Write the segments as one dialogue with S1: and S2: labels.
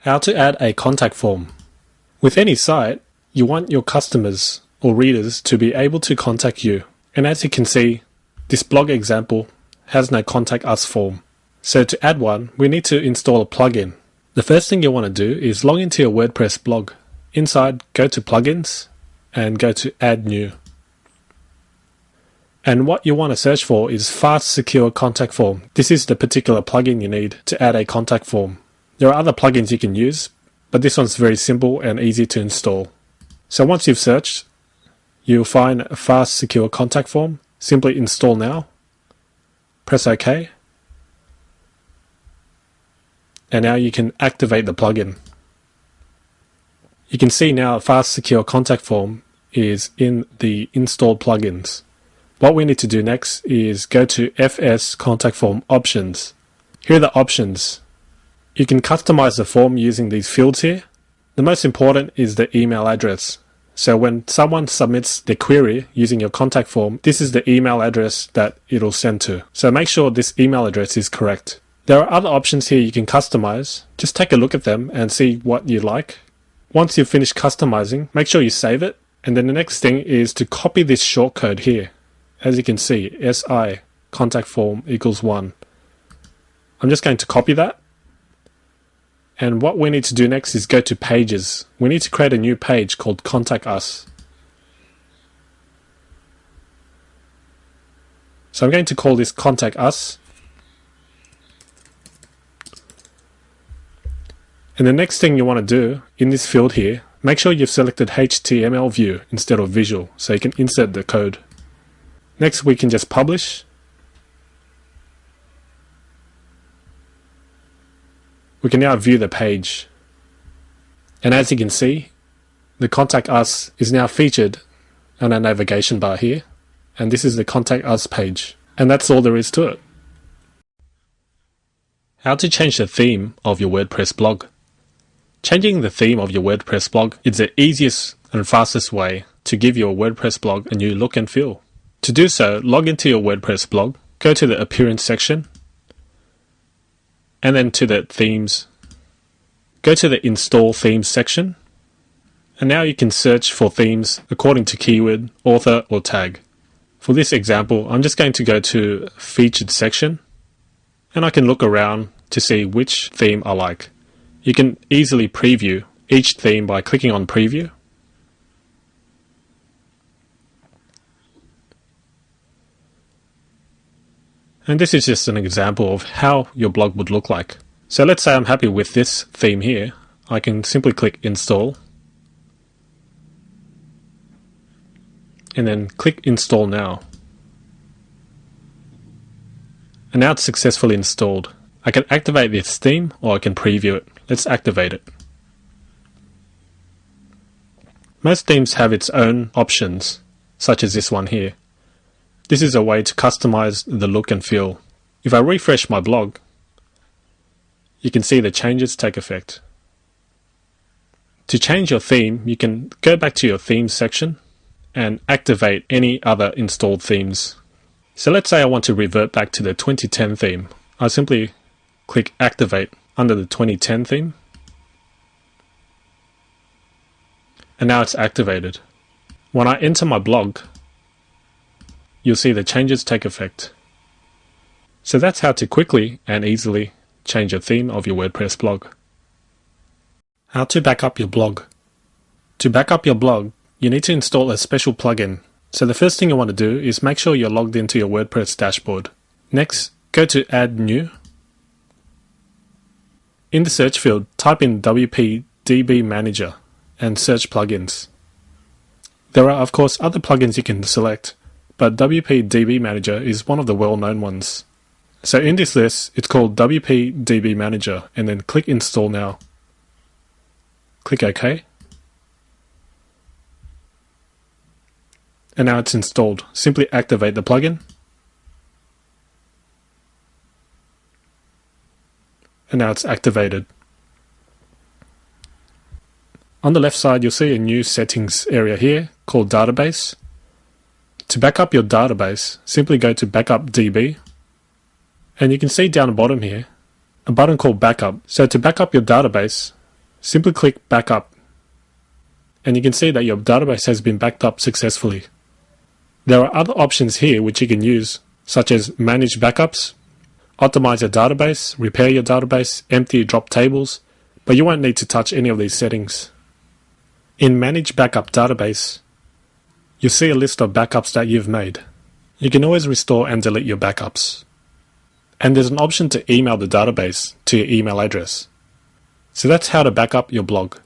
S1: How to add a contact form. With any site, you want your customers or readers to be able to contact you. And as you can see, this blog example has no contact us form. So to add one, we need to install a plugin. The first thing you want to do is log into your WordPress blog. Inside, go to plugins and go to add new. And what you want to search for is fast secure contact form. This is the particular plugin you need to add a contact form. There are other plugins you can use, but this one's very simple and easy to install. So once you've searched, you'll find a fast secure contact form. Simply install now. Press OK. And now you can activate the plugin. You can see now a fast secure contact form is in the installed plugins. What we need to do next is go to FS contact form options. Here are the options. You can customize the form using these fields here. The most important is the email address. So when someone submits the query using your contact form, this is the email address that it'll send to. So make sure this email address is correct. There are other options here you can customize. Just take a look at them and see what you like. Once you've finished customizing, make sure you save it. And then the next thing is to copy this shortcode here. As you can see, SI contact form equals 1. I'm just going to copy that. And what we need to do next is go to pages. We need to create a new page called Contact Us. So I'm going to call this Contact Us. And the next thing you want to do in this field here, make sure you've selected HTML view instead of visual so you can insert the code. Next we can just publish. We can now view the page. And as you can see, the Contact Us is now featured on our navigation bar here. And this is the Contact Us page. And that's all there is to it. How to change the theme of your WordPress blog. Changing the theme of your WordPress blog is the easiest and fastest way to give your WordPress blog a new look and feel. To do so, log into your WordPress blog, go to the Appearance section, and then to the Themes. Go to the Install Themes section, and now you can search for themes according to keyword, author, or tag. For this example, I'm just going to go to Featured section, and I can look around to see which theme I like. You can easily preview each theme by clicking on Preview. And this is just an example of how your blog would look like. So let's say I'm happy with this theme here. I can simply click Install. And then click Install Now. And now it's successfully installed. I can activate this theme or I can preview it. Let's activate it. Most themes have its own options, such as this one here. This is a way to customize the look and feel. If I refresh my blog, you can see the changes take effect. To change your theme, you can go back to your themes section and activate any other installed themes. So let's say I want to revert back to the 2010 theme. I simply click Activate under the 2010 theme. And now it's activated. When I enter my blog, you'll see the changes take effect. So that's how to quickly and easily change a theme of your WordPress blog. How to back up your blog. To back up your blog, you need to install a special plugin. So the first thing you want to do is make sure you're logged into your WordPress dashboard. Next, go to Add New. In the search field, type in WP-DB Manager and search plugins. There are of course other plugins you can select, but WP-DB Manager is one of the well-known ones. So in this list, it's called WP-DB Manager, and then click Install Now. Click OK. And now it's installed. Simply activate the plugin. And now it's activated. On the left side, you'll see a new settings area here called Database. To back up your database, simply go to Backup DB. And you can see down the bottom here, a button called Backup. So to back up your database, simply click Backup, and you can see that your database has been backed up successfully. There are other options here which you can use, such as Manage Backups, Optimize your database, Repair your database, Empty drop tables, but you won't need to touch any of these settings. In Manage Backup Database, you'll see a list of backups that you've made. You can always restore and delete your backups. And there's an option to email the database to your email address. So that's how to back up your blog.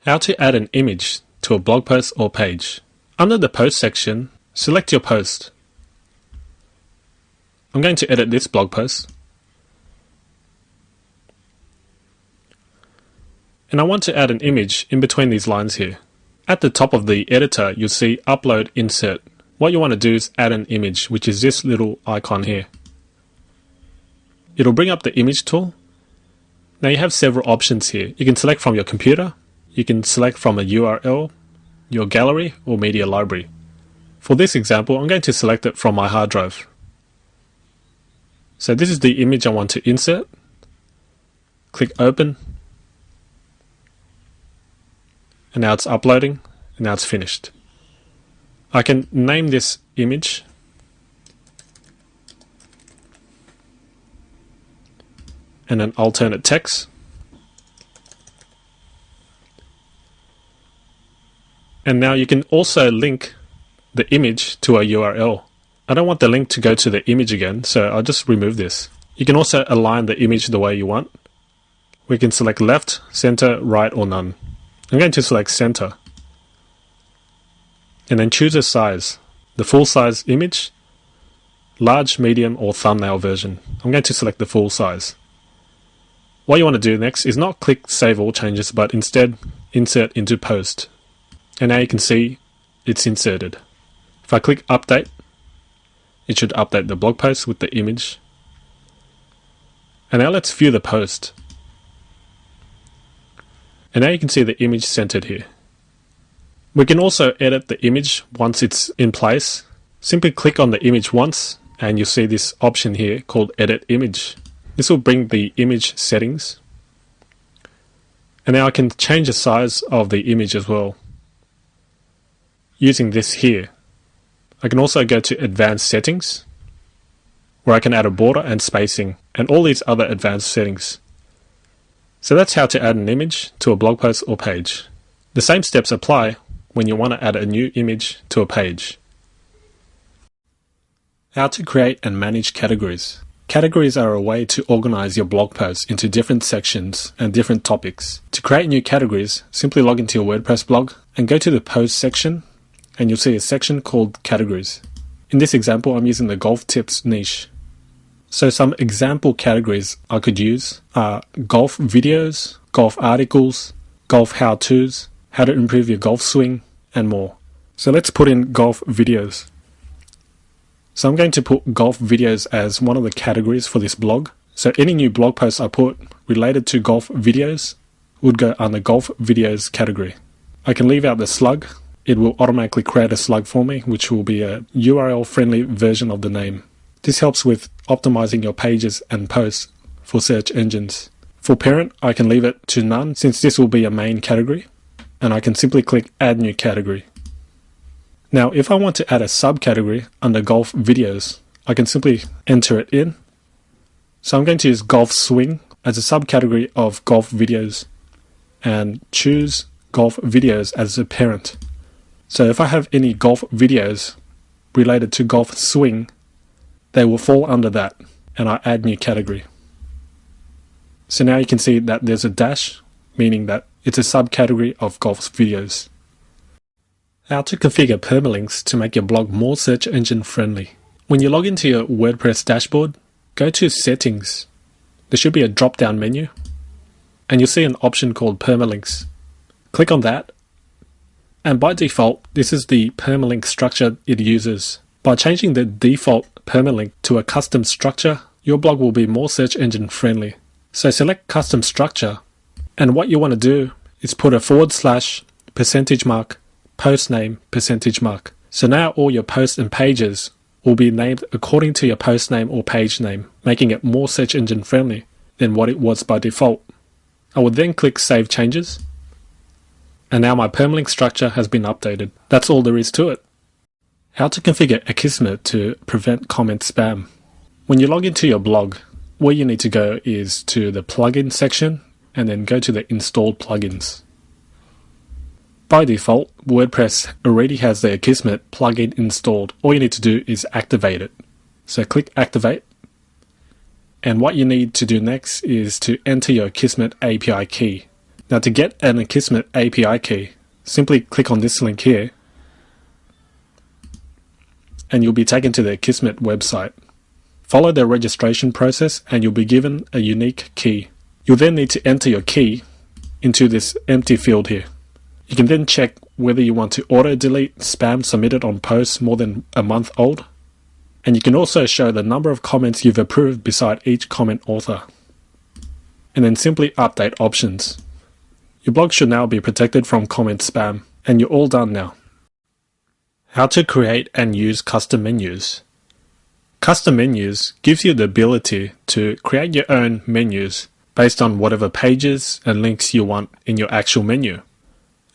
S1: How to add an image to a blog post or page. Under the Post section, select your post. I'm going to edit this blog post. And I want to add an image in between these lines here. At the top of the editor, you'll see Upload Insert. What you want to do is add an image, which is this little icon here. It'll bring up the image tool. Now you have several options here. You can select from your computer, you can select from a URL, your gallery, or media library. For this example, I'm going to select it from my hard drive. So this is the image I want to insert. Click Open. And now it's uploading, and now it's finished. I can name this image and an alternate text. And now you can also link the image to a URL. I don't want the link to go to the image again, so I'll just remove this. You can also align the image the way you want. We can select left, center, right, or none. I'm going to select center. And then choose a size. The full size image, large, medium, or thumbnail version. I'm going to select the full size. What you want to do next is not click Save All Changes, but instead insert into Post. And now you can see it's inserted. If I click Update, it should update the blog post with the image. And now let's view the post. And now you can see the image centered here. We can also edit the image once it's in place. Simply click on the image once and you'll see this option here called Edit Image. This will bring the image settings. And now I can change the size of the image as well using this here. I can also go to Advanced Settings, where I can add a border and spacing and all these other advanced settings. So that's how to add an image to a blog post or page. The same steps apply when you want to add a new image to a page. How to create and manage categories. Categories are a way to organize your blog posts into different sections and different topics. To create new categories, simply log into your WordPress blog and go to the Post section, and you'll see a section called Categories. In this example, I'm using the golf tips niche. So some example categories I could use are golf videos, golf articles, golf how-tos, how to improve your golf swing, and more. So let's put in golf videos. So I'm going to put golf videos as one of the categories for this blog. So any new blog posts I put related to golf videos would go under golf videos category. I can leave out the slug. It will automatically create a slug for me, which will be a URL friendly version of the name. This helps with optimizing your pages and posts for search engines. For parent, I can leave it to none since this will be a main category, and I can simply click Add New Category. Now, if I want to add a subcategory under golf videos, I can simply enter it in. So I'm going to use golf swing as a subcategory of golf videos and choose golf videos as a parent. So if I have any golf videos related to golf swing, they will fall under that, and I add new category. So now you can see that there's a dash, meaning that it's a subcategory of golf videos. How to configure permalinks to make your blog more search engine friendly. When you log into your WordPress dashboard, go to Settings. There should be a drop-down menu, and you'll see an option called Permalinks. Click on that, and by default, this is the permalink structure it uses. By changing the default permalink to a custom structure, your blog will be more search engine friendly. So select Custom Structure, and what you want to do is put a /% post name %. So now all your posts and pages will be named according to your post name or page name, making it more search engine friendly than what it was by default. I would then click Save Changes. And now my permalink structure has been updated. That's all there is to it. How to configure Akismet to prevent comment spam. When you log into your blog, where you need to go is to the plugin section and then go to the installed plugins. By default, WordPress already has the Akismet plugin installed. All you need to do is activate it. So click Activate. And what you need to do next is to enter your Akismet API key. Now to get an Akismet API key, simply click on this link here and you'll be taken to the Akismet website. Follow the registration process and you'll be given a unique key. You'll then need to enter your key into this empty field here. You can then check whether you want to auto-delete spam submitted on posts more than a month old. And you can also show the number of comments you've approved beside each comment author. And then simply update options. Your blog should now be protected from comment spam, and you're all done now. How to create and use custom menus. Custom menus gives you the ability to create your own menus based on whatever pages and links you want in your actual menu.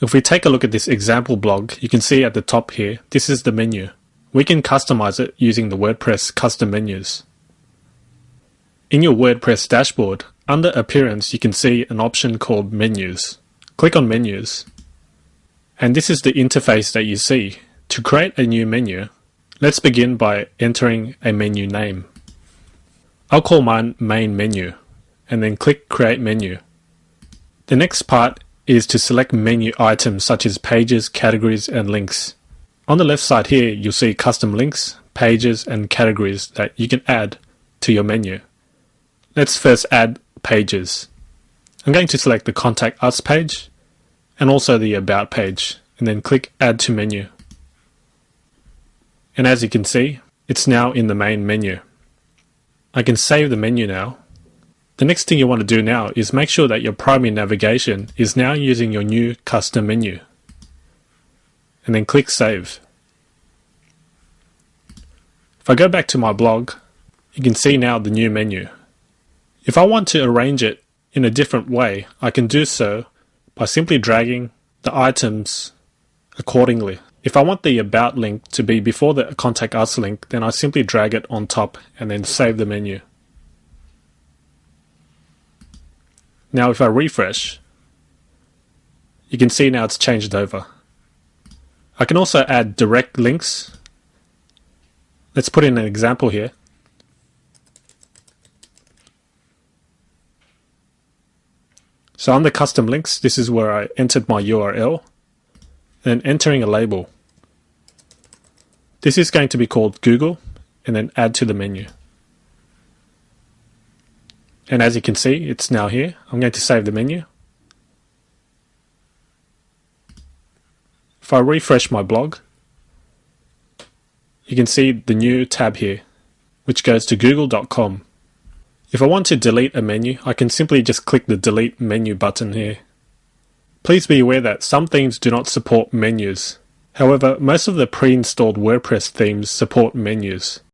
S1: If we take a look at this example blog, you can see at the top here, this is the menu. We can customize it using the WordPress custom menus. In your WordPress dashboard, under Appearance, you can see an option called Menus. Click on Menus, and this is the interface that you see. To create a new menu, let's begin by entering a menu name. I'll call mine Main Menu, and then click Create Menu. The next part is to select menu items such as pages, categories, and links. On the left side here, you'll see custom links, pages, and categories that you can add to your menu. Let's first add pages. I'm going to select the Contact Us page and also the About page, and then click Add to Menu. And as you can see, it's now in the main menu. I can save the menu now. The next thing you want to do now is make sure that your primary navigation is now using your new custom menu. And then click Save. If I go back to my blog, you can see now the new menu. If I want to arrange it in a different way, I can do so by simply dragging the items accordingly. If I want the About link to be before the Contact Us link, then I simply drag it on top and then save the menu. Now if I refresh, you can see now it's changed over. I can also add direct links. Let's put in an example here. So on the custom links, this is where I entered my URL, and then entering a label. This is going to be called Google, and then add to the menu. And as you can see, it's now here. I'm going to save the menu. If I refresh my blog, you can see the new tab here, which goes to google.com. If I want to delete a menu, I can simply just click the Delete Menu button here. Please be aware that some themes do not support menus. However, most of the pre-installed WordPress themes support menus.